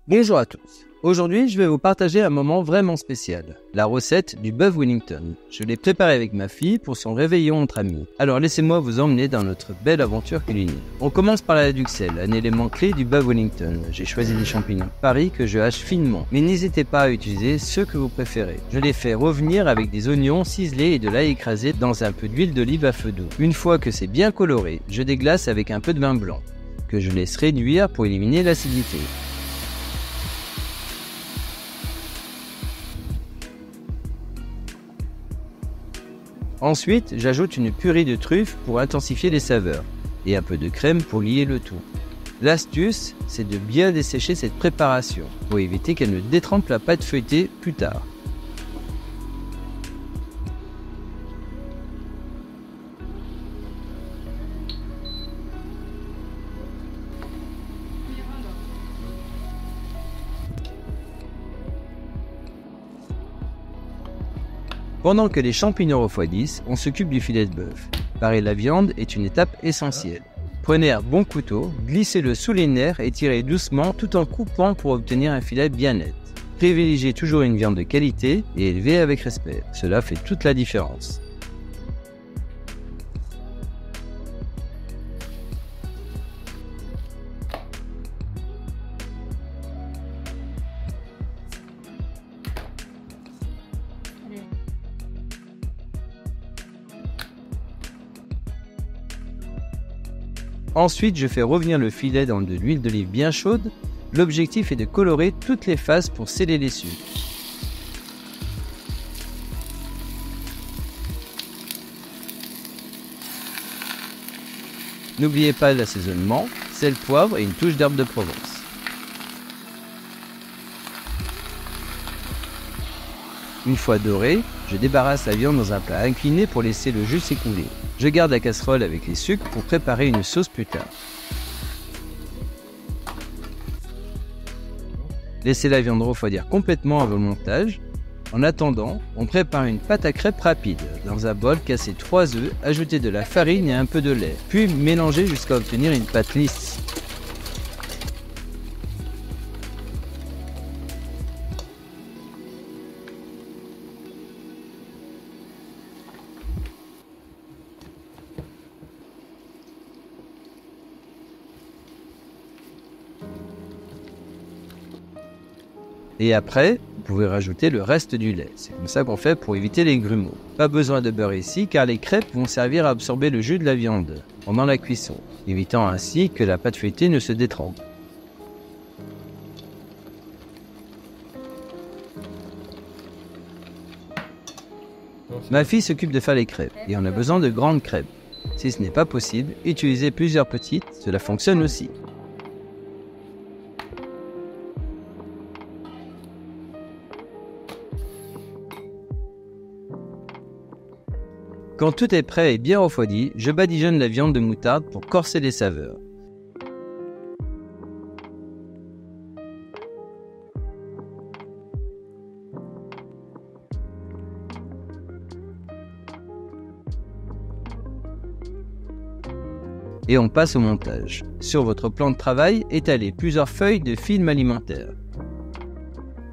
Bonjour à tous. Aujourd'hui, je vais vous partager un moment vraiment spécial, la recette du bœuf Wellington. Je l'ai préparé avec ma fille pour son réveillon entre amis. Alors laissez-moi vous emmener dans notre belle aventure culinaire. On commence par la duxelle, un élément clé du bœuf Wellington. J'ai choisi des champignons de Paris que je hache finement, mais n'hésitez pas à utiliser ceux que vous préférez. Je les fais revenir avec des oignons ciselés et de l'ail écrasé dans un peu d'huile d'olive à feu doux. Une fois que c'est bien coloré, je déglace avec un peu de vin blanc, que je laisse réduire pour éliminer l'acidité. Ensuite, j'ajoute une purée de truffes pour intensifier les saveurs et un peu de crème pour lier le tout. L'astuce, c'est de bien dessécher cette préparation pour éviter qu'elle ne détrempe la pâte feuilletée plus tard. Pendant que les champignons refroidissent, on s'occupe du filet de bœuf. Parer la viande est une étape essentielle. Prenez un bon couteau, glissez-le sous les nerfs et tirez doucement tout en coupant pour obtenir un filet bien net. Privilégiez toujours une viande de qualité et élevée avec respect. Cela fait toute la différence. Ensuite, je fais revenir le filet dans de l'huile d'olive bien chaude. L'objectif est de colorer toutes les faces pour sceller les sucres. N'oubliez pas l'assaisonnement, sel, poivre et une touche d'herbe de Provence. Une fois doré, je débarrasse la viande dans un plat incliné pour laisser le jus s'écouler. Je garde la casserole avec les sucres pour préparer une sauce plus tard. Laissez la viande refroidir complètement avant le montage. En attendant, on prépare une pâte à crêpes rapide. Dans un bol, cassez 3 œufs, ajoutez de la farine et un peu de lait, puis mélangez jusqu'à obtenir une pâte lisse. Et après, vous pouvez rajouter le reste du lait. C'est comme ça qu'on fait pour éviter les grumeaux. Pas besoin de beurre ici car les crêpes vont servir à absorber le jus de la viande pendant la cuisson, évitant ainsi que la pâte feuilletée ne se détrempe. Ma fille s'occupe de faire les crêpes et on a besoin de grandes crêpes. Si ce n'est pas possible, utilisez plusieurs petites, cela fonctionne aussi. Quand tout est prêt et bien refroidi, je badigeonne la viande de moutarde pour corser les saveurs. Et on passe au montage. Sur votre plan de travail, étalez plusieurs feuilles de film alimentaire.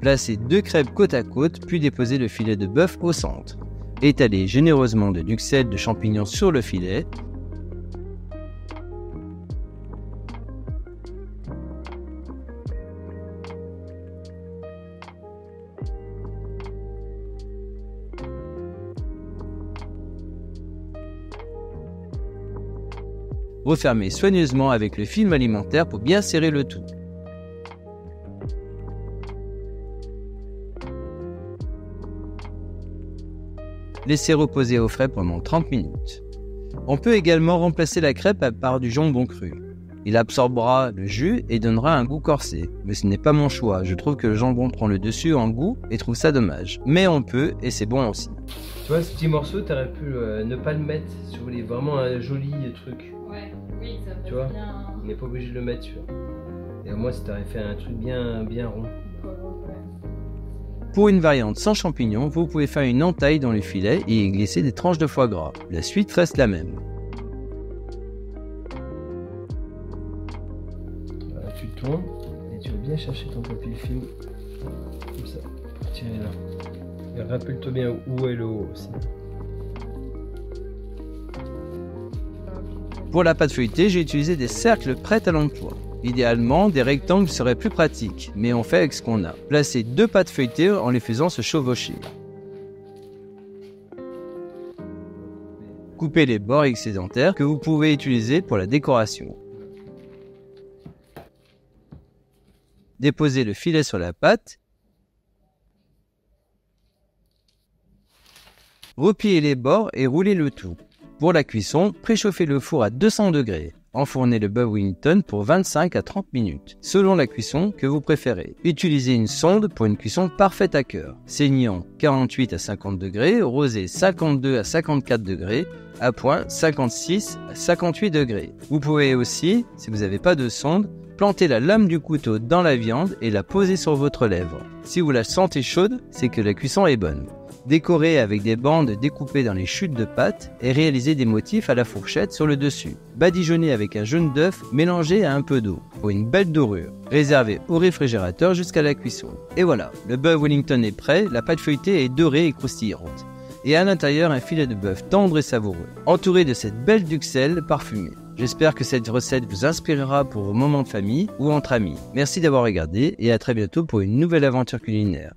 Placez 2 crêpes côte à côte, puis déposez le filet de bœuf au centre. Étalez généreusement de duxelles de champignons sur le filet. Refermez soigneusement avec le film alimentaire pour bien serrer le tout. Laissez reposer au frais pendant 30 minutes. On peut également remplacer la crêpe par du jambon cru. Il absorbera le jus et donnera un goût corsé. Mais ce n'est pas mon choix, je trouve que le jambon prend le dessus en goût et trouve ça dommage. Mais on peut et c'est bon aussi. Tu vois, ce petit morceau, t'aurais pu ne pas le mettre si vous voulez vraiment un joli truc. Ouais, oui, ça passe tu vois, bien. on n'est pas obligé de le mettre, tu vois. Et moi, si t'aurais fait un truc bien rond. Pour une variante sans champignons, vous pouvez faire une entaille dans le filet et y glisser des tranches de foie gras. La suite reste la même. Voilà, tu tournes et tu le bien chercher ton papier film. Comme ça, pour tirer là. Et rappelle-toi bien où est le haut aussi. Pour la pâte feuilletée, j'ai utilisé des cercles prêts à l'emploi. Idéalement, des rectangles seraient plus pratiques, mais on fait avec ce qu'on a. Placez 2 pâtes feuilletées en les faisant se chevaucher. Coupez les bords excédentaires que vous pouvez utiliser pour la décoration. Déposez le filet sur la pâte. Repliez les bords et roulez le tout. Pour la cuisson, préchauffez le four à 200 degrés. Enfournez le bœuf Wellington pour 25 à 30 minutes, selon la cuisson que vous préférez. Utilisez une sonde pour une cuisson parfaite à cœur. Saignant 48 à 50 degrés, rosé 52 à 54 degrés, à point 56 à 58 degrés. Vous pouvez aussi, si vous n'avez pas de sonde, planter la lame du couteau dans la viande et la poser sur votre lèvre. Si vous la sentez chaude, c'est que la cuisson est bonne. Décorez avec des bandes découpées dans les chutes de pâte et réalisez des motifs à la fourchette sur le dessus. Badigeonnez avec un jaune d'œuf mélangé à un peu d'eau pour une belle dorure. Réservez au réfrigérateur jusqu'à la cuisson. Et voilà, le bœuf Wellington est prêt, la pâte feuilletée est dorée et croustillante. Et à l'intérieur, un filet de bœuf tendre et savoureux, entouré de cette belle duxelle parfumée. J'espère que cette recette vous inspirera pour vos moments de famille ou entre amis. Merci d'avoir regardé et à très bientôt pour une nouvelle aventure culinaire.